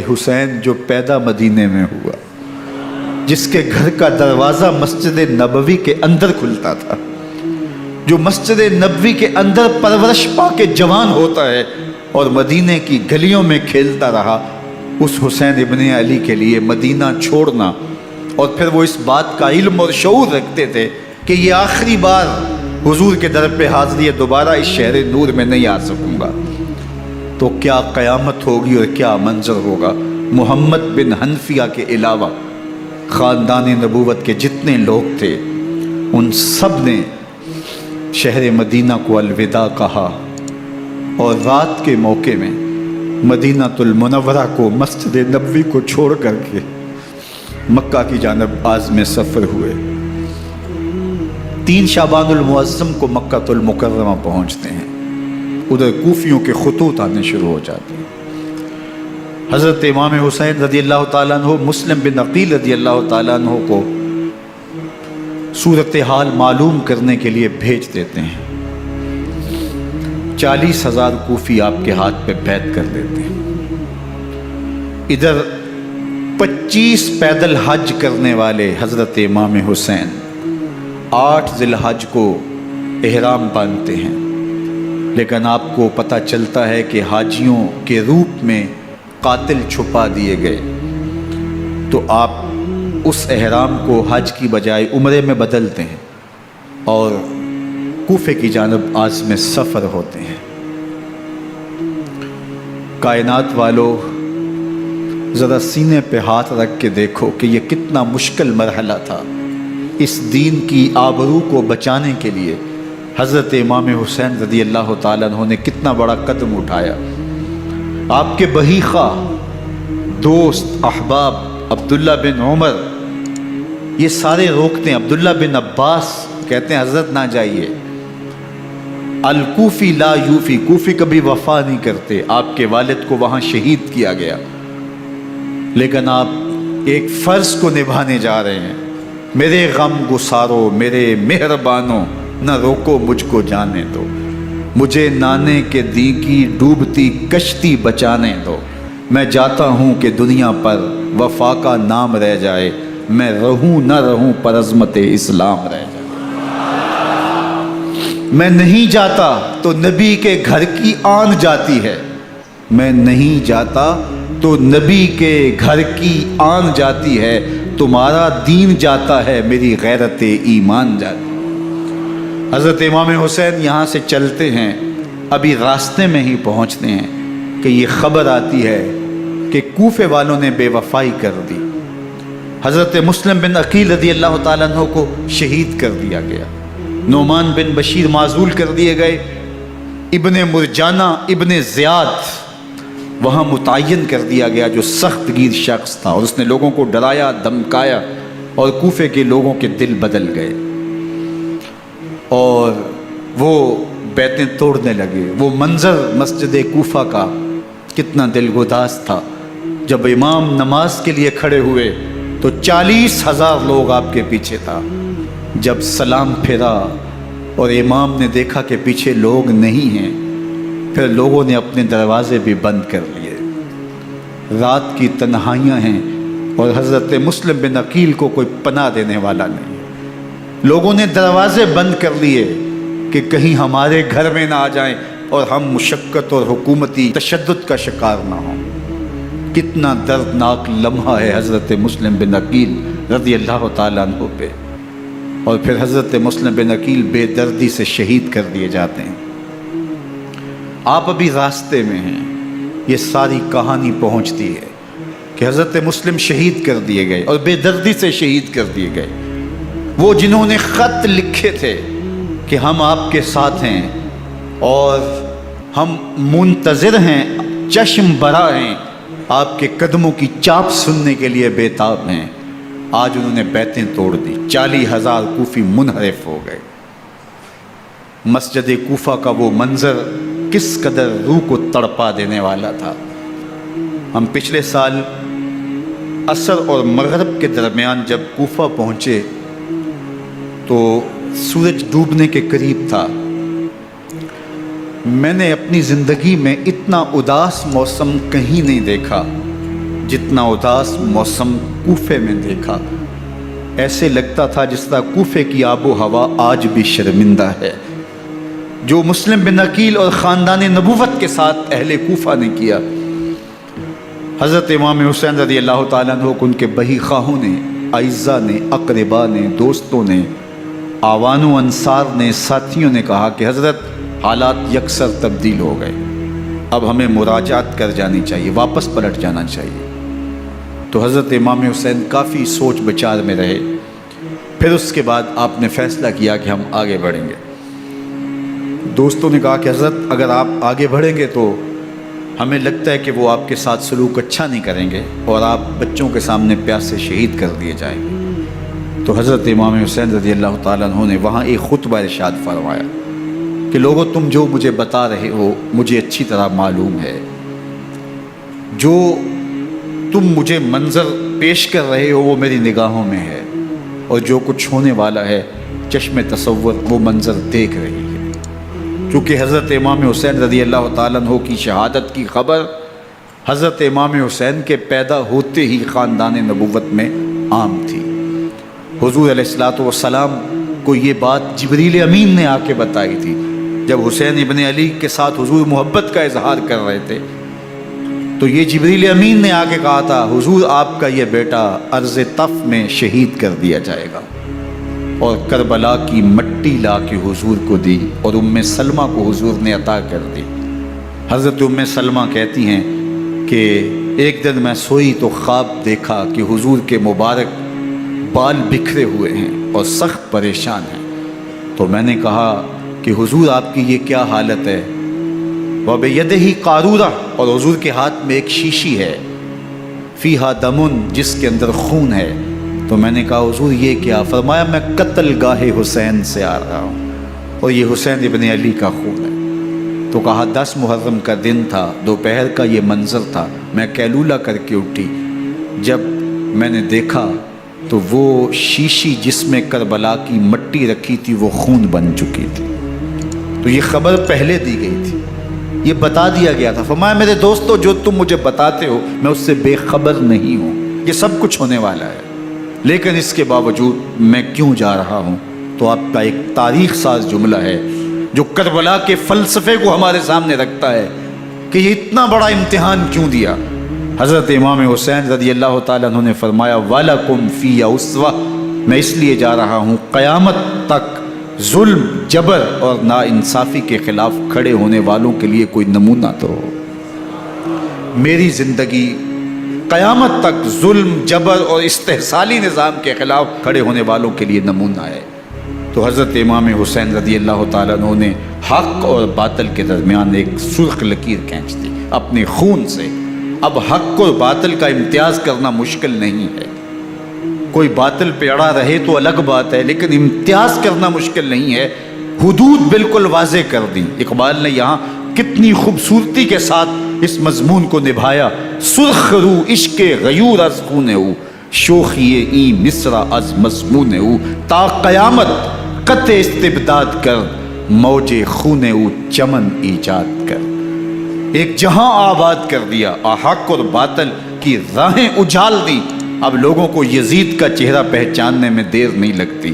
حسین جو پیدا مدینے میں ہوا، جس کے گھر کا دروازہ مسجد نبوی کے اندر کھلتا تھا، جو مسجد نبوی کے اندر پرورش پا کے جوان ہوتا ہے اور مدینے کی گلیوں میں کھیلتا رہا، اس حسین ابن علی کے لیے مدینہ چھوڑنا، اور پھر وہ اس بات کا علم اور شعور رکھتے تھے کہ یہ آخری بار حضور کے در پہ حاضری ہے، دوبارہ اس شہر نور میں نہیں آ سکوں گا، تو کیا قیامت ہوگی اور کیا منظر ہوگا۔ محمد بن حنفیہ کے علاوہ خاندان نبوت کے جتنے لوگ تھے ان سب نے شہر مدینہ کو الوداع کہا، اور رات کے موقع میں مدینہ المنورہ کو، مسجد نبوی کو چھوڑ کر کے مکہ کی جانب عازم سفر ہوئے۔ 3 شعبان المعظم کو مکہ المکرمہ پہنچتے ہیں، ادھر کوفیوں کے خطوط آنے شروع ہو جاتے ہیں۔ حضرت امام حسین رضی اللہ تعالیٰ عنہ مسلم بن عقیل رضی اللہ تعالیٰ عنہ کو صورتحال معلوم کرنے کے لیے بھیج دیتے ہیں۔ 40,000 کوفی آپ کے ہاتھ پہ بیعت کر دیتے ہیں۔ ادھر 25 پیدل حج کرنے والے حضرت امام حسین 8 ذی الحج کو احرام باندھتے ہیں، لیکن آپ کو پتہ چلتا ہے کہ حاجیوں کے روپ میں قاتل چھپا دیے گئے، تو آپ اس احرام کو حج کی بجائے عمرے میں بدلتے ہیں اور کوفے کی جانب عازم سفر ہوتے ہیں۔ کائنات والو، ذرا سینے پہ ہاتھ رکھ کے دیکھو کہ یہ کتنا مشکل مرحلہ تھا۔ اس دین کی آبرو کو بچانے کے لیے حضرت امام حسین رضی اللہ تعالیٰ عنہ نے کتنا بڑا قدم اٹھایا۔ آپ کے بہی خواہ، دوست، احباب عبداللہ بن عمر یہ سارے روکتے ہیں، عبداللہ بن عباس کہتے ہیں حضرت نہ جائیے، الکوفی لا یوفی، کوفی کبھی وفا نہیں کرتے، آپ کے والد کو وہاں شہید کیا گیا، لیکن آپ ایک فرض کو نبھانے جا رہے ہیں۔ میرے غم گسارو، میرے مہربانوں، نہ روکو مجھ کو جانے دو، مجھے نانے کے دی کی ڈوبتی کشتی بچانے دو، میں چاہتا ہوں کہ دنیا پر وفا کا نام رہ جائے، میں رہوں نہ رہوں پر عظمت اسلام رہ جائے۔ میں نہیں جاتا تو نبی کے گھر کی آن جاتی ہے، میں نہیں جاتا تو نبی کے گھر کی آن جاتی ہے، تمہارا دین جاتا ہے، میری غیرت ایمان جاتی ہے۔ حضرت امام حسین یہاں سے چلتے ہیں، ابھی راستے میں ہی پہنچتے ہیں کہ یہ خبر آتی ہے کہ کوفے والوں نے بے وفائی کر دی، حضرت مسلم بن عقیل رضی اللہ تعالیٰ عنہ کو شہید کر دیا گیا، نعمان بن بشیر معزول کر دیے گئے، ابن مرجانہ ابن زیاد وہاں متعین کر دیا گیا جو سخت گیر شخص تھا، اور اس نے لوگوں کو ڈرایا، دھمکایا، اور کوفے کے لوگوں کے دل بدل گئے اور وہ بیتیں توڑنے لگے۔ وہ منظر مسجد کوفہ کا کتنا دل گداز تھا، جب امام نماز کے لیے کھڑے ہوئے تو 40,000 لوگ آپ کے پیچھے تھا۔ جب سلام پھیرا اور امام نے دیکھا کہ پیچھے لوگ نہیں ہیں، پھر لوگوں نے اپنے دروازے بھی بند کر لیے۔ رات کی تنہائیاں ہیں اور حضرت مسلم بن عقیل کو کوئی پناہ دینے والا نہیں، لوگوں نے دروازے بند کر لیے کہ کہیں ہمارے گھر میں نہ آ جائیں اور ہم مشقت اور حکومتی تشدد کا شکار نہ ہوں۔ کتنا دردناک لمحہ ہے حضرت مسلم بن عقیل رضی اللہ تعالیٰ عنہ پہ، اور پھر حضرت مسلم بن عقیل بے دردی سے شہید کر دیے جاتے ہیں۔ آپ ابھی راستے میں ہیں، یہ ساری کہانی پہنچتی ہے کہ حضرت مسلم شہید کر دیے گئے اور بے دردی سے شہید کر دیے گئے۔ وہ جنہوں نے خط لکھے تھے کہ ہم آپ کے ساتھ ہیں اور ہم منتظر ہیں، چشم برا ہیں، آپ کے قدموں کی چاپ سننے کے لیے بےتاب ہیں، آج انہوں نے بیتیں توڑ دی، 40,000 کوفی منحرف ہو گئے۔ مسجد کوفہ کا وہ منظر کس قدر روح کو تڑپا دینے والا تھا۔ ہم پچھلے سال عصر اور مغرب کے درمیان جب کوفہ پہنچے تو سورج ڈوبنے کے قریب تھا۔ میں نے اپنی زندگی میں اتنا اداس موسم کہیں نہیں دیکھا جتنا اداس موسم کوفے میں دیکھا، ایسے لگتا تھا جس طرح کوفے کی آب و ہوا آج بھی شرمندہ ہے۔ جو مسلم بن عقیل اور خاندان نبوت کے ساتھ اہل کوفہ نے کیا، حضرت امام حسین رضی اللہ تعالیٰ عنہ کو ان کے بہی خواہوں نے، اعزاء نے، اقربا نے، دوستوں نے، آوان و انصار نے، ساتھیوں نے کہا کہ حضرت حالات یکسر تبدیل ہو گئے، اب ہمیں مراجعت کر جانی چاہیے، واپس پلٹ جانا چاہیے۔ تو حضرت امام حسین کافی سوچ بچار میں رہے، پھر اس کے بعد آپ نے فیصلہ کیا کہ ہم آگے بڑھیں گے۔ دوستوں نے کہا کہ حضرت اگر آپ آگے بڑھیں گے تو ہمیں لگتا ہے کہ وہ آپ کے ساتھ سلوک اچھا نہیں کریں گے اور آپ بچوں کے سامنے پیاس سے شہید کر دیے جائیں گے۔ تو حضرت امام حسین رضی اللہ تعالیٰ عنہ نے وہاں ایک خطبہ ارشاد فرمایا کہ لوگوں، تم جو مجھے بتا رہے ہو مجھے اچھی طرح معلوم ہے، جو تم مجھے منظر پیش کر رہے ہو وہ میری نگاہوں میں ہے، اور جو کچھ ہونے والا ہے چشم تصور وہ منظر دیکھ رہی ہے۔ کیونکہ حضرت امام حسین رضی اللہ تعالیٰ عنہ کی شہادت کی خبر حضرت امام حسین کے پیدا ہوتے ہی خاندان نبوت میں عام تھی۔ حضور علیہ الصلوۃ والسلام کو یہ بات جبریل امین نے آ کے بتائی تھی جب حسین ابن علی کے ساتھ حضور محبت کا اظہار کر رہے تھے، تو یہ جبریل امین نے آ کے کہا تھا حضور آپ کا یہ بیٹا ارض طف میں شہید کر دیا جائے گا، اور کربلا کی مٹی لا کے حضور کو دی اور ام سلمہ کو حضور نے عطا کر دی۔ حضرت ام سلمہ کہتی ہیں کہ ایک دن میں سوئی تو خواب دیکھا کہ حضور کے مبارک بال بکھرے ہوئے ہیں اور سخت پریشان ہیں، تو میں نے کہا کہ حضور آپ کی یہ کیا حالت ہے؟ وَبِيَدِهِ قَارُورَةٌ، اور حضور کے ہاتھ میں ایک شیشی ہے، فِيهَا دَمٌ، جس کے اندر خون ہے۔ تو میں نے کہا حضور یہ کیا؟ فرمایا میں قتل گاہ حسین سے آ رہا ہوں اور یہ حسین ابن علی کا خون ہے۔ تو کہا 10 محرم کا دن تھا، دوپہر کا یہ منظر تھا، میں کیلولہ کر کے اٹھی، جب میں نے دیکھا تو وہ شیشی جس میں کربلا کی مٹی رکھی تھی وہ خون بن چکی تھی۔ تو یہ خبر پہلے دی گئی تھی، یہ بتا دیا گیا تھا۔ فرمایا میرے دوستو جو تم مجھے بتاتے ہو میں اس سے بے خبر نہیں ہوں، یہ سب کچھ ہونے والا ہے، لیکن اس کے باوجود میں کیوں جا رہا ہوں؟ تو آپ کا ایک تاریخ ساز جملہ ہے جو کربلا کے فلسفے کو ہمارے سامنے رکھتا ہے کہ یہ اتنا بڑا امتحان کیوں دیا۔ حضرت امام حسین رضی اللہ تعالیٰ عنہ نے فرمایا وَلَكُمْ فِي أُسْوَةٌ، میں اس لیے جا رہا ہوں قیامت تک ظلم، جبر اور ناانصافی کے خلاف کھڑے ہونے والوں کے لیے کوئی نمونہ تو ہو۔ میری زندگی قیامت تک ظلم، جبر اور استحصالی نظام کے خلاف کھڑے ہونے والوں کے لیے نمونہ ہے۔ تو حضرت امام حسین رضی اللہ تعالیٰ عنہ نے حق اور باطل کے درمیان ایک سرخ لکیر کھینچ دی اپنے خون سے۔ اب حق اور باطل کا امتیاز کرنا مشکل نہیں ہے، کوئی باطل پہ اڑا رہے تو الگ بات ہے، لیکن امتیاز کرنا مشکل نہیں ہے۔ حدود بالکل واضح کر دی۔ اقبال نے یہاں کتنی خوبصورتی کے ساتھ اس مضمون کو نبھایا۔ سرخ رو عشق غیور از خون او، شوخی این مصرع از مضمون او، تا قیامت قطع استبداد کر، موج خون او چمن ایجاد کر۔ ایک جہاں آباد کر دیا، حق اور باطل کی راہیں اجال دی۔ اب لوگوں کو یزید کا چہرہ پہچاننے میں دیر نہیں لگتی،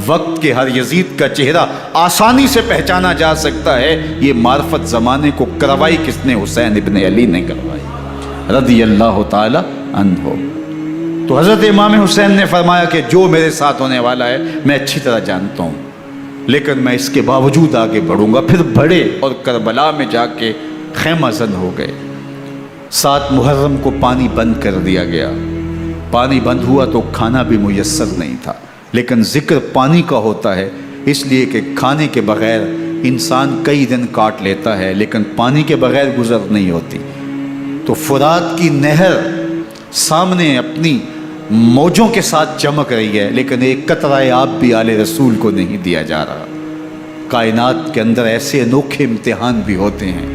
وقت کے ہر یزید کا چہرہ آسانی سے پہچانا جا سکتا ہے۔ یہ معرفت زمانے کو کروائی کس نے؟ حسین ابن علی نے کروائی رضی اللہ تعالی عنہ۔ تو حضرت امام حسین نے فرمایا کہ جو میرے ساتھ ہونے والا ہے میں اچھی طرح جانتا ہوں، لیکن میں اس کے باوجود آگے بڑھوں گا۔ پھر بڑھے اور کربلا میں جا کے خیمہ زن ہو گئے۔ 7 محرم کو پانی بند کر دیا گیا۔ پانی بند ہوا تو کھانا بھی میسر نہیں تھا، لیکن ذکر پانی کا ہوتا ہے اس لیے کہ کھانے کے بغیر انسان کئی دن کاٹ لیتا ہے، لیکن پانی کے بغیر گزر نہیں ہوتی۔ تو فرات کی نہر سامنے اپنی موجوں کے ساتھ چمک رہی ہے، لیکن ایک قطرہ آب بھی آل رسول کو نہیں دیا جا رہا۔ کائنات کے اندر ایسے انوکھے امتحان بھی ہوتے ہیں۔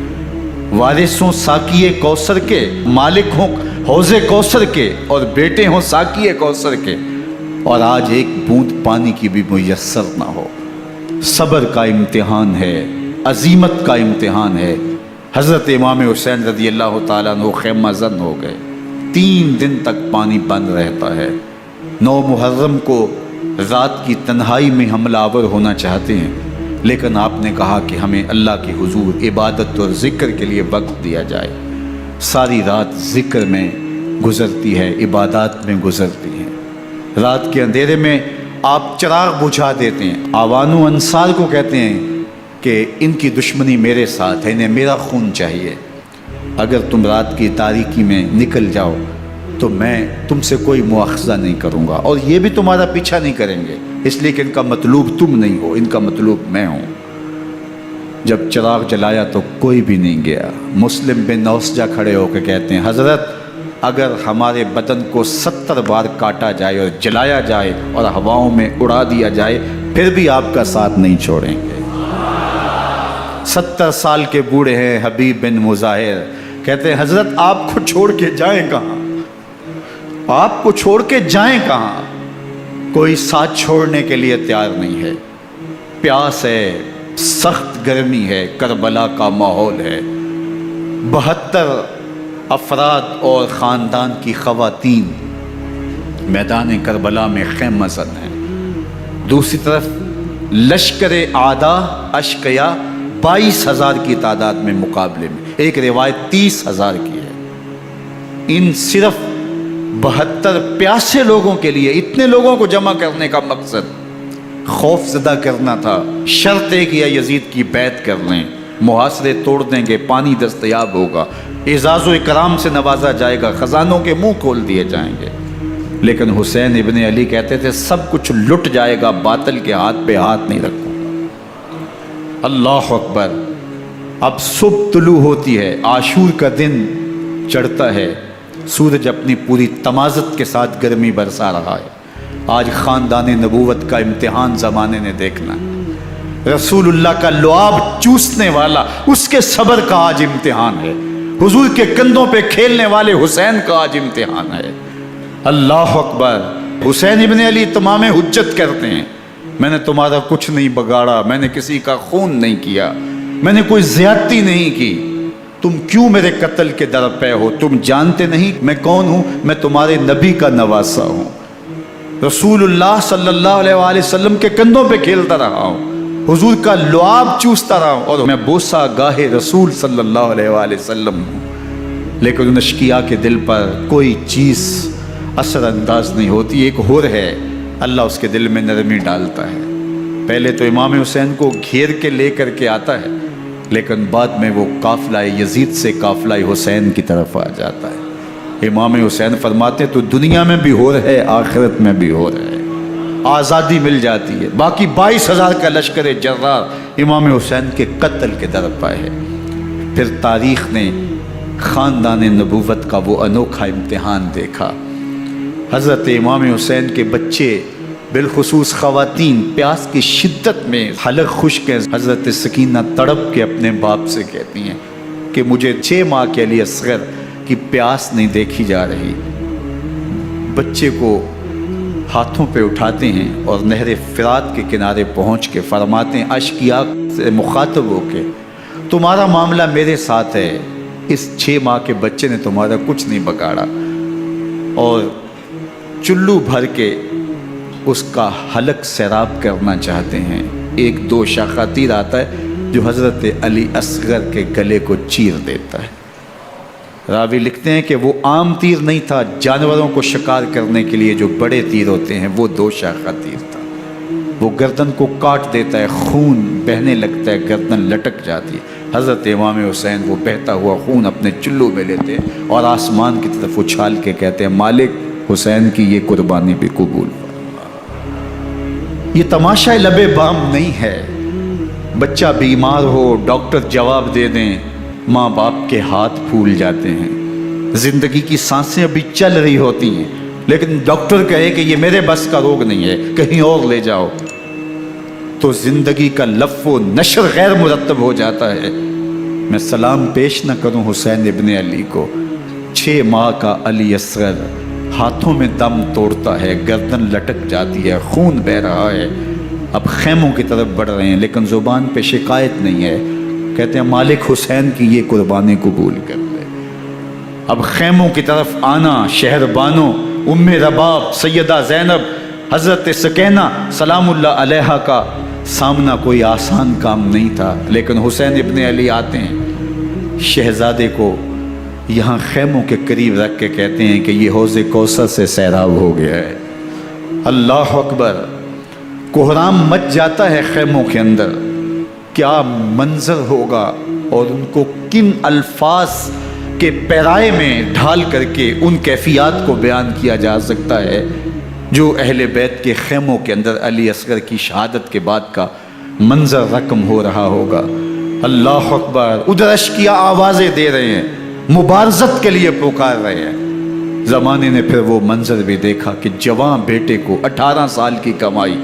وارث ہوں ساقی کوثر کے، مالک ہوں حوض کوثر کے، اور بیٹے ہوں ساقی کوثر کے، اور آج ایک بوند پانی کی بھی میسر نہ ہو۔ صبر کا امتحان ہے، عزیمت کا امتحان ہے۔ حضرت امام حسین رضی اللہ تعالیٰ عنہ خیمہ زن ہو گئے۔ 3 دن تک پانی بند رہتا ہے۔ 9 محرم کو رات کی تنہائی میں حملہ آور ہونا چاہتے ہیں، لیکن آپ نے کہا کہ ہمیں اللہ کے حضور عبادت اور ذکر کے لیے وقت دیا جائے۔ ساری رات ذکر میں گزرتی ہے، عبادات میں گزرتی ہے۔ رات کے اندھیرے میں آپ چراغ بجھا دیتے ہیں۔ آوان و انصار کو کہتے ہیں کہ ان کی دشمنی میرے ساتھ ہے، انہیں میرا خون چاہیے، اگر تم رات کی تاریکی میں نکل جاؤ تو میں تم سے کوئی مواخذہ نہیں کروں گا، اور یہ بھی تمہارا پیچھا نہیں کریں گے، اس لیے کہ ان کا مطلوب تم نہیں ہو، ان کا مطلوب میں ہوں۔ جب چراغ جلایا تو کوئی بھی نہیں گیا۔ مسلم بن نوسجہ کھڑے ہو کے کہتے ہیں حضرت اگر ہمارے بدن کو 70 بار کاٹا جائے اور جلایا جائے اور ہواؤں میں اڑا دیا جائے پھر بھی آپ کا ساتھ نہیں چھوڑیں گے۔ 70 سال کے بوڑھے ہیں حبیب بن مظاہر، کہتے ہیں حضرت آپ کو چھوڑ کے جائیں کہاں، آپ کو چھوڑ کے جائیں کہاں؟ کوئی ساتھ چھوڑنے کے لیے تیار نہیں ہے۔ پیاس ہے، سخت گرمی ہے، کربلا کا ماحول ہے، 72 افراد اور خاندان کی خواتین میدان کربلا میں خیمہ زن ہیں۔ دوسری طرف لشکر اعداء اشقیا 22,000 کی تعداد میں مقابلے میں، ایک روایت 30,000 کی ہے۔ ان صرف 72 پیاسے لوگوں کے لیے اتنے لوگوں کو جمع کرنے کا مقصد خوف زدہ کرنا تھا۔ شرط ہے کہ یزید کی بیعت کر لیں، محاصرے توڑ دیں گے، پانی دستیاب ہوگا، اعزاز و اکرام سے نوازا جائے گا، خزانوں کے منہ کھول دیے جائیں گے۔ لیکن حسین ابن علی کہتے تھے سب کچھ لٹ جائے گا، باطل کے ہاتھ پہ ہاتھ نہیں رکھوں گا۔ اللہ اکبر۔ اب صبح طلوع ہوتی ہے، عاشور کا دن چڑھتا ہے، سورج اپنی پوری تمازت کے ساتھ گرمی برسا رہا ہے۔ آج خاندان نبوت کا امتحان زمانے نے دیکھنا ہے۔ رسول اللہ کا لعاب چوسنے والا اس کے صبر کا آج امتحان ہے۔ حضور کے کندھوں پہ کھیلنے والے حسین کا آج امتحان ہے۔ اللہ اکبر۔ حسین ابن علی تمام حجت کرتے ہیں میں نے تمہارا کچھ نہیں بگاڑا، میں نے کسی کا خون نہیں کیا، میں نے کوئی زیادتی نہیں کی، تم کیوں میرے قتل کے در پہ ہو؟ تم جانتے نہیں میں کون ہوں؟ میں تمہارے نبی کا نواسا ہوں، رسول اللہ صلی اللہ علیہ وآلہ وسلم کے کندھوں پہ کھیلتا رہا ہوں، حضور کا لعاب چوستا رہا ہوں، اور میں بوسہ گاہ رسول صلی اللہ علیہ وآلہ وسلم ہوں۔ لیکن ان اشقیاء کے دل پر کوئی چیز اثر انداز نہیں ہوتی۔ ایک ہور ہے، اللہ اس کے دل میں نرمی ڈالتا ہے۔ پہلے تو امام حسین کو گھیر کے لے کر کے آتا ہے، لیکن بعد میں وہ قافلہ یزید سے قافلہ حسین کی طرف آ جاتا ہے۔ امام حسین فرماتے تو دنیا میں بھی ہور ہے، آخرت میں بھی ہور ہے، آزادی مل جاتی ہے۔ باقی 22,000 کا لشکر جرار امام حسین کے قتل کے در پہ ہے۔ پھر تاریخ نے خاندان نبوت کا وہ انوکھا امتحان دیکھا۔ حضرت امام حسین کے بچے بالخصوص خواتین پیاس کی شدت میں حلق خشک ہیں۔ حضرت سکینہ تڑپ کے اپنے باپ سے کہتی ہیں کہ مجھے 6 ماہ کے لیے اصغر کی پیاس نہیں دیکھی جا رہی۔ بچے کو ہاتھوں پہ اٹھاتے ہیں اور نہر فرات کے کنارے پہنچ کے فرماتے ہیں اشقیاء سے مخاطب ہو کے تمہارا معاملہ میرے ساتھ ہے، اس 6 ماہ کے بچے نے تمہارا کچھ نہیں بگاڑا، اور چلو بھر کے اس کا حلق سیراب کرنا چاہتے ہیں۔ ایک 2 شاخہ تیر آتا ہے جو حضرت علی اصغر کے گلے کو چیر دیتا ہے۔ راوی لکھتے ہیں کہ وہ عام تیر نہیں تھا، جانوروں کو شکار کرنے کے لیے جو بڑے تیر ہوتے ہیں وہ 2 شاخہ تیر تھا۔ وہ گردن کو کاٹ دیتا ہے، خون بہنے لگتا ہے، گردن لٹک جاتی ہے۔ حضرت امام حسین وہ بہتا ہوا خون اپنے چلو میں لیتے ہیں اور آسمان کی طرف اچھال کے کہتے ہیں مالک حسین کی یہ قربانی بھی قبول فرما۔ یہ تماشا لبے بام نہیں ہے۔ بچہ بیمار ہو، ڈاکٹر جواب دے دیں، ماں باپ کے ہاتھ پھول جاتے ہیں، زندگی کی سانسیں ابھی چل رہی ہوتی ہیں، لیکن ڈاکٹر کہے کہ یہ میرے بس کا روگ نہیں ہے، کہیں اور لے جاؤ، تو زندگی کا لف و نشر غیر مرتب ہو جاتا ہے۔ میں سلام پیش نہ کروں حسین ابن علی کو، 6 ماہ کا علی اصغر ہاتھوں میں دم توڑتا ہے، گردن لٹک جاتی ہے، خون بہہ رہا ہے، اب خیموں کی طرف بڑھ رہے ہیں، لیکن زبان پہ شکایت نہیں ہے، کہتے ہیں مالک حسین کی یہ قربانی قبول کر لے۔ اب خیموں کی طرف آنا، شہر بانو، ام رباب، سیدہ زینب، حضرت سکینہ سلام اللہ علیہا کا سامنا کوئی آسان کام نہیں تھا، لیکن حسین ابن علی آتے ہیں، شہزادے کو یہاں خیموں کے قریب رکھ کے کہتے ہیں کہ یہ حوض کوثر سے سیراب ہو گیا ہے۔ اللہ اکبر، کوہرام مچ جاتا ہے خیموں کے اندر، کیا منظر ہوگا اور ان کو کن الفاظ کے پیرائے میں ڈھال کر کے ان کیفیات کو بیان کیا جا سکتا ہے جو اہل بیت کے خیموں کے اندر علی اصغر کی شہادت کے بعد کا منظر رقم ہو رہا ہوگا۔ اللہ اکبر، ادھر اشکیا آوازیں دے رہے ہیں، مبارزت کے لیے پکار رہے ہیں۔ زمانے نے پھر وہ منظر بھی دیکھا کہ جوان بیٹے کو 18 سال کی کمائی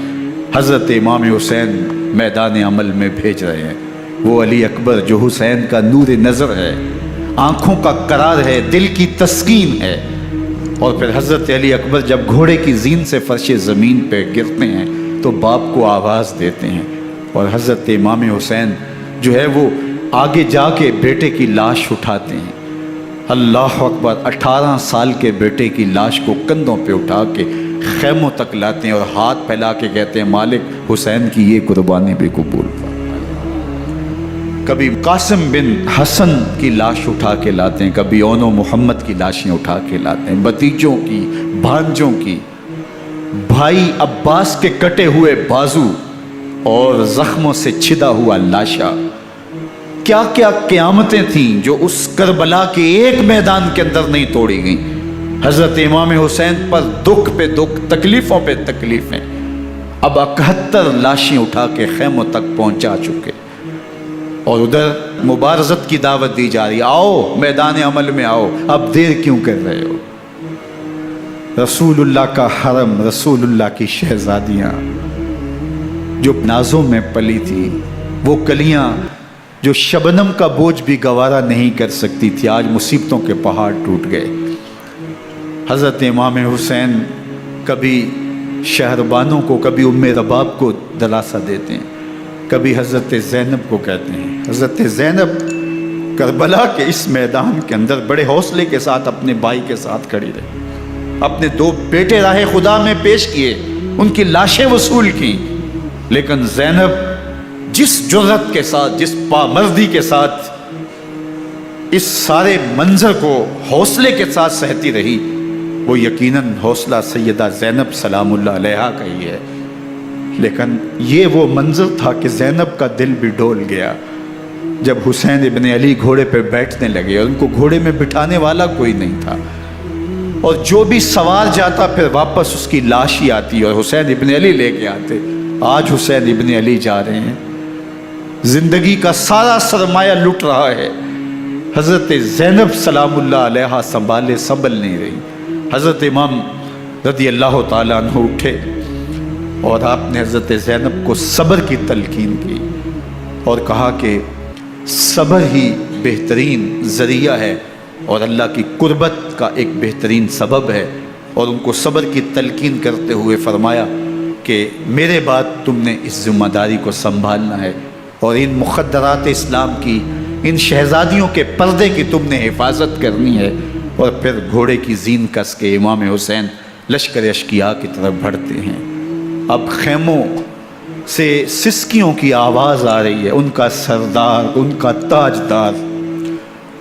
حضرت امام حسین میدان عمل میں بھیج رہے ہیں۔ وہ علی اکبر جو حسین کا نور نظر ہے، آنکھوں کا قرار ہے، دل کی تسکین ہے۔ اور پھر حضرت علی اکبر جب گھوڑے کی زین سے فرش زمین پہ گرتے ہیں تو باپ کو آواز دیتے ہیں، اور حضرت امام حسین جو ہے وہ آگے جا کے بیٹے کی لاش اٹھاتے ہیں۔ اللہ اکبر، 18 سال کے بیٹے کی لاش کو کندھوں پہ اٹھا کے خیموں تک لاتے ہیں اور ہاتھ پھیلا کے کہتے ہیں مالک حسین کی یہ قربانی بھی قبول فرما۔ کبھی قاسم بن حسن کی لاش اٹھا کے لاتے ہیں، کبھی اون و محمد کی لاشیں اٹھا کے لاتے ہیں، بھتیجوں کی، بھانجوں کی، بھائی عباس کے کٹے ہوئے بازو اور زخموں سے چھدا ہوا لاشا۔ کیا کیا قیامتیں تھیں جو اس کربلا کے ایک میدان کے اندر نہیں توڑی گئیں۔ حضرت امام حسین پر دکھ پہ دکھ، تکلیفوں پہ تکلیفیں۔ اب 71 لاشیں اٹھا کے خیموں تک پہنچا چکے، اور ادھر مبارزت کی دعوت دی جا رہی، آؤ میدان عمل میں آؤ، اب دیر کیوں کر رہے ہو۔ رسول اللہ کا حرم، رسول اللہ کی شہزادیاں جو نازوں میں پلی تھی، وہ کلیاں جو شبنم کا بوجھ بھی گوارا نہیں کر سکتی تھی، آج مصیبتوں کے پہاڑ ٹوٹ گئے۔ حضرت امام حسین کبھی شہربانوں کو، کبھی ام رباب کو دلاسا دیتے ہیں، کبھی حضرت زینب کو کہتے ہیں۔ حضرت زینب کربلا کے اس میدان کے اندر بڑے حوصلے کے ساتھ اپنے بھائی کے ساتھ کھڑی رہی، اپنے 2 بیٹے راہ خدا میں پیش کیے، ان کی لاشیں وصول کی، لیکن زینب جس جرأت کے ساتھ، جس پامردی کے ساتھ اس سارے منظر کو حوصلے کے ساتھ سہتی رہی، وہ یقیناً حوصلہ سیدہ زینب سلام اللہ علیہا کا ہی ہے۔ لیکن یہ وہ منظر تھا کہ زینب کا دل بھی ڈول گیا جب حسین ابن علی گھوڑے پہ بیٹھنے لگے، اور ان کو گھوڑے میں بٹھانے والا کوئی نہیں تھا، اور جو بھی سوار جاتا پھر واپس اس کی لاش ہی آتی اور حسین ابن علی لے کے آتے۔ آج حسین ابن علی جا رہے ہیں، زندگی کا سارا سرمایہ لٹ رہا ہے، حضرت زینب سلام اللہ علیہا سنبھل نہیں رہی۔ حضرت امام رضی اللہ تعالیٰ عنہ اٹھے اور آپ نے حضرت زینب کو صبر کی تلقین کی اور کہا کہ صبر ہی بہترین ذریعہ ہے اور اللہ کی قربت کا ایک بہترین سبب ہے، اور ان کو صبر کی تلقین کرتے ہوئے فرمایا کہ میرے بعد تم نے اس ذمہ داری کو سنبھالنا ہے، اور ان مخدرات اسلام کی، ان شہزادیوں کے پردے کی تم نے حفاظت کرنی ہے۔ اور پھر گھوڑے کی زین کس کے امام حسین لشکر اشکیا کی طرف بڑھتے ہیں۔ اب خیموں سے سسکیوں کی آواز آ رہی ہے، ان کا سردار، ان کا تاجدار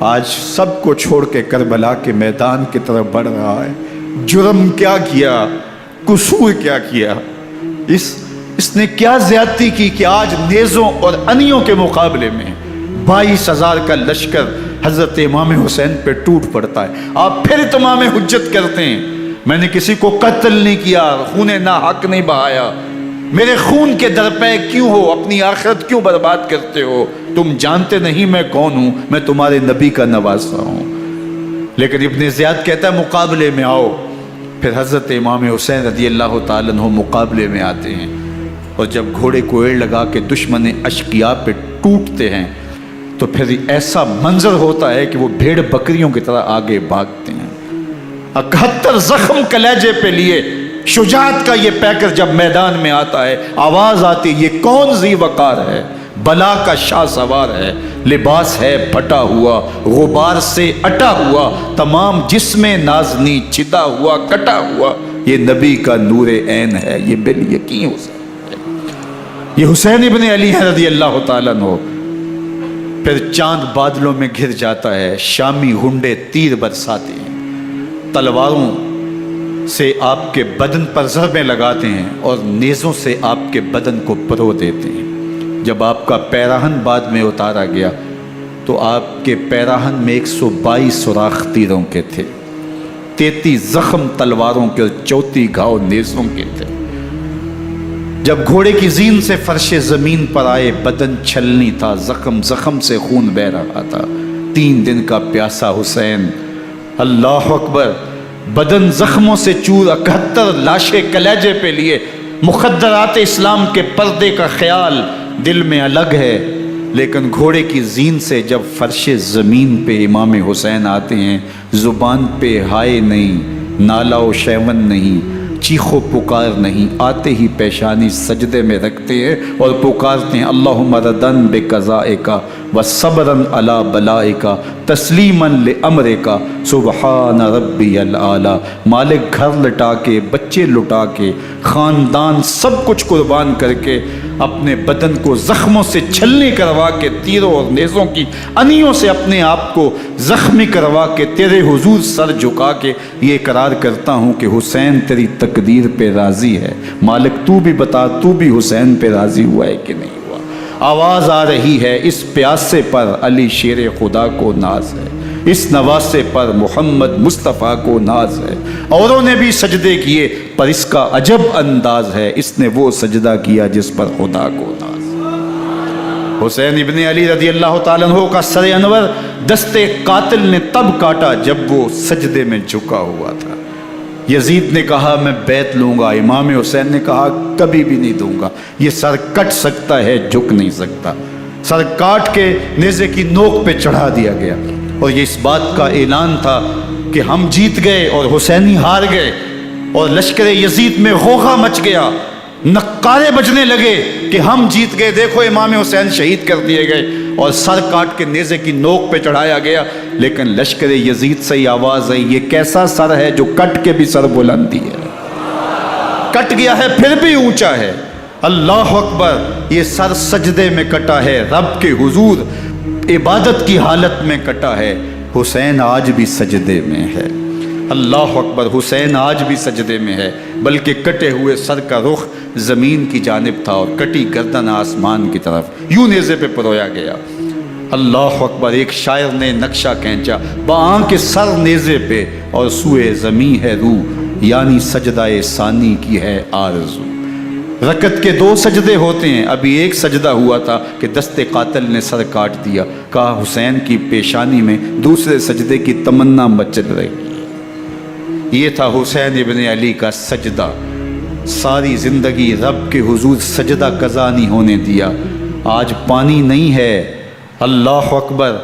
آج سب کو چھوڑ کے کربلا کے میدان کی طرف بڑھ رہا ہے۔ جرم کیا کیا، قصور کیا کیا، اس نے کیا زیادتی کی کہ آج نیزوں اور انیوں کے مقابلے میں 22,000 کا لشکر حضرت امام حسین پہ ٹوٹ پڑتا ہے۔ آپ پھر اتمام حجت کرتے ہیں، میں نے کسی کو قتل نہیں کیا، خون ناحق نہیں بہایا، میرے خون کے درپے کیوں ہو، اپنی آخرت کیوں برباد کرتے ہو، تم جانتے نہیں میں کون ہوں، میں تمہارے نبی کا نواسا ہوں۔ لیکن ابن زیاد کہتا ہے مقابلے میں آؤ۔ پھر حضرت امام حسین رضی اللہ تعالیٰ عنہ مقابلے میں آتے ہیں، اور جب گھوڑے کو ایڑ لگا کے دشمن اشقیاء پہ ٹوٹتے ہیں تو پھر ایسا منظر ہوتا ہے کہ وہ بھیڑ بکریوں کی طرح آگے بھاگتے ہیں۔ 71 زخم کلیجے پہ لیے شجاعت کا یہ پیکر جب میدان میں آتا ہے، آواز آتی، یہ کون ذی وقار ہے، بلا کا شاہ سوار ہے، لباس ہے پھٹا ہوا غبار سے اٹا ہوا، تمام جسم نازنی چدا ہوا کٹا ہوا، یہ نبی کا نور عین ہے، یہ بال یقین حسین ہے، یہ حسین ابن علی ہے رضی اللہ تعالیٰ عنہ۔ پھر چاند بادلوں میں گھر جاتا ہے، شامی ہنڈے تیر برساتے ہیں، تلواروں سے آپ کے بدن پر ضربیں لگاتے ہیں اور نیزوں سے آپ کے بدن کو پرو دیتے ہیں۔ جب آپ کا پیراہن بعد میں اتارا گیا تو آپ کے پیراہن میں 122 سوراخ تیروں کے تھے، 33 زخم تلواروں کے اور 34 گھاؤ نیزوں کے تھے۔ جب گھوڑے کی زین سے فرش زمین پر آئے، بدن چھلنی تھا، زخم زخم سے خون بہ رہا تھا، 3 دن کا پیاسا حسین، اللہ اکبر، بدن زخموں سے چور، 71 لاشیں کلیجے پہ لیے، مخدرات اسلام کے پردے کا خیال دل میں الگ ہے، لیکن گھوڑے کی زین سے جب فرش زمین پہ امام حسین آتے ہیں، زبان پہ ہائے نہیں، نالا و شیون نہیں، چیخ و پکار نہیں، آتے ہی پیشانی سجدے میں رکھتے ہیں اور پکارتے ہیں اللہم ردن بقضائک وصبرن علی بلائک تسلیما لامرک سبحان ربی الاعلی۔ مالک گھر لٹا کے، بچے لٹا کے، خاندان سب کچھ قربان کر کے، اپنے بدن کو زخموں سے چھلنی کروا کے، تیروں اور نیزوں کی انیوں سے اپنے آپ کو زخمی کروا کے، تیرے حضور سر جھکا کے یہ اقرار کرتا ہوں کہ حسین تیری تقدیر پہ راضی ہے، مالک تو بھی بتا، تو بھی حسین پہ راضی ہوا ہے کہ نہیں ہوا۔ آواز آ رہی ہے، اس پیاسے پر علی شیر خدا کو ناز ہے، اس نواسے پر محمد مصطفیٰ کو ناز ہے۔ اوروں نے بھی سجدے کیے پر اس کا عجب انداز ہے، اس نے وہ سجدہ کیا جس پر خدا کو ناز ہے۔ حسین ابن علی رضی اللہ تعالیٰ عنہ کا سر انور دستے قاتل نے تب کاٹا جب وہ سجدے میں جھکا ہوا تھا۔ یزید نے کہا میں بیعت لوں گا، امام حسین نے کہا کبھی بھی نہیں دوں گا، یہ سر کٹ سکتا ہے جھک نہیں سکتا۔ سر کاٹ کے نیزے کی نوک پہ چڑھا دیا گیا اور یہ اس بات کا اعلان تھا کہ ہم جیت گئے اور حسینی ہار گئے، اور لشکر یزید میں غوغا مچ گیا، نقارے بجنے لگے کہ ہم جیت گئے، دیکھو امام حسین شہید کر دیے گئے، اور سر کاٹ کے نیزے کی نوک پہ چڑھایا گیا۔ لیکن لشکر یزید سے یہ آواز آئی، یہ کیسا سر ہے جو کٹ کے بھی سر بلندی ہے، کٹ گیا ہے پھر بھی اونچا ہے، اللہ اکبر، یہ سر سجدے میں کٹا ہے، رب کے حضور عبادت کی حالت میں کٹا ہے، حسین آج بھی سجدے میں ہے، اللہ اکبر، حسین آج بھی سجدے میں ہے، بلکہ کٹے ہوئے سر کا رخ زمین کی جانب تھا اور کٹی گردن آسمان کی طرف، یوں نیزے پہ پرویا گیا، اللہ اکبر۔ ایک شاعر نے نقشہ کھینچا، بآنکھ سر نیزے پہ اور سوئے زمیں ہے روح، یعنی سجدہ ثانی کی ہے آرزو۔ رکعت کے 2 سجدے ہوتے ہیں، ابھی ایک سجدہ ہوا تھا کہ دست قاتل نے سر کاٹ دیا، کہا حسین کی پیشانی میں دوسرے سجدے کی تمنا مچل رہی۔ یہ تھا حسین ابن علی کا سجدہ، ساری زندگی رب کے حضور سجدہ قضا نہیں ہونے دیا۔ آج پانی نہیں ہے، اللہ اکبر،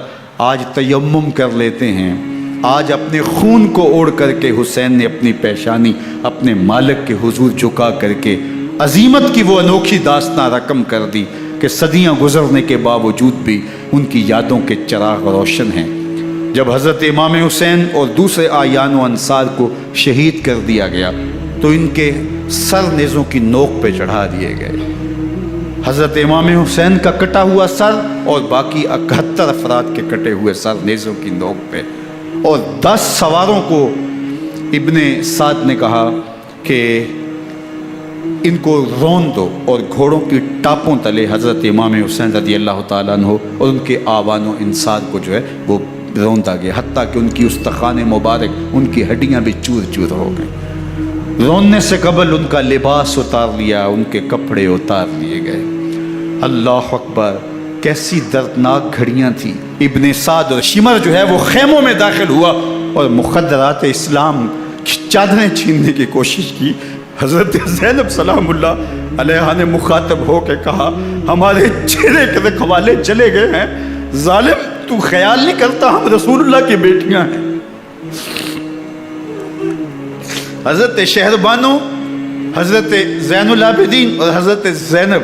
آج تیمم کر لیتے ہیں، آج اپنے خون کو اوڑھ کر کے حسین نے اپنی پیشانی اپنے مالک کے حضور جھکا کر کے عظیمت کی وہ انوکھی داستان رقم کر دی کہ صدیاں گزرنے کے باوجود بھی ان کی یادوں کے چراغ روشن ہیں۔ جب حضرت امام حسین اور دوسرے آیان و انصار کو شہید کر دیا گیا تو ان کے سر نیزوں کی نوک پہ چڑھا دیے گئے، حضرت امام حسین کا کٹا ہوا سر اور باقی 71 افراد کے کٹے ہوئے سر نیزوں کی نوک پہ، اور 10 سواروں کو ابن سعد نے کہا کہ ان کو رون دو، اور گھوڑوں کی ٹاپوں تلے حضرت امام حسین رضی اللہ تعالیٰ عنہ اور ان کے آوان و انصار کو جو ہے وہ روندا گیا، حتیٰ کہ ان کی استخوان مبارک، ان کی ہڈیاں بھی چور چور ہو گئیں۔ روننے سے قبل ان کا لباس اتار لیا، ان کے کپڑے اتار لیے گئے، اللہ اکبر، کیسی دردناک گھڑیاں تھیں۔ ابن سعد اور شمر جو ہے وہ خیموں میں داخل ہوا اور مخدرات اسلام کی چادریں چھیننے کی کوشش کی۔ حضرت زینب سلام اللہ علیہ نے مخاطب ہو کے کہا ہمارے چہرے کے رکھوالے چلے گئے ہیں، ظالم تو خیال نہیں کرتا ہم رسول اللہ کی بیٹیاں ہیں۔ حضرت شہربانو، حضرت زین العابدین اور حضرت زینب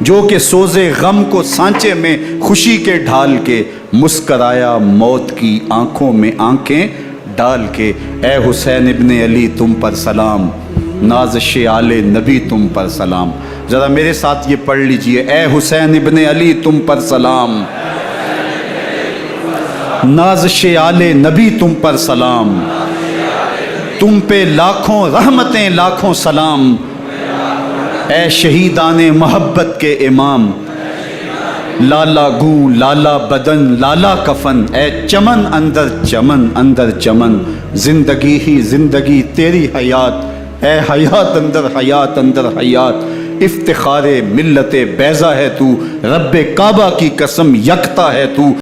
جو کہ سوزے غم کو سانچے میں خوشی کے ڈھال کے مسکرایا موت کی آنکھوں میں آنکھیں ڈال کے۔ اے حسین ابن علی تم پر سلام، نازش آل نبی تم پر سلام۔ ذرا میرے ساتھ یہ پڑھ لیجئے، اے حسین ابن علی تم پر سلام، نازش آل نبی تم پر سلام، تم پہ لاکھوں رحمتیں لاکھوں سلام، اے شہیدان محبت کے امام، لالا گوں لالا بدن لالا کفن، اے چمن اندر چمن، زندگی ہی زندگی تیری حیات، اے حیات اندر حیات، افتخار ملت بیضا ہے تو، رب کعبہ کی قسم یکتا ہے تو۔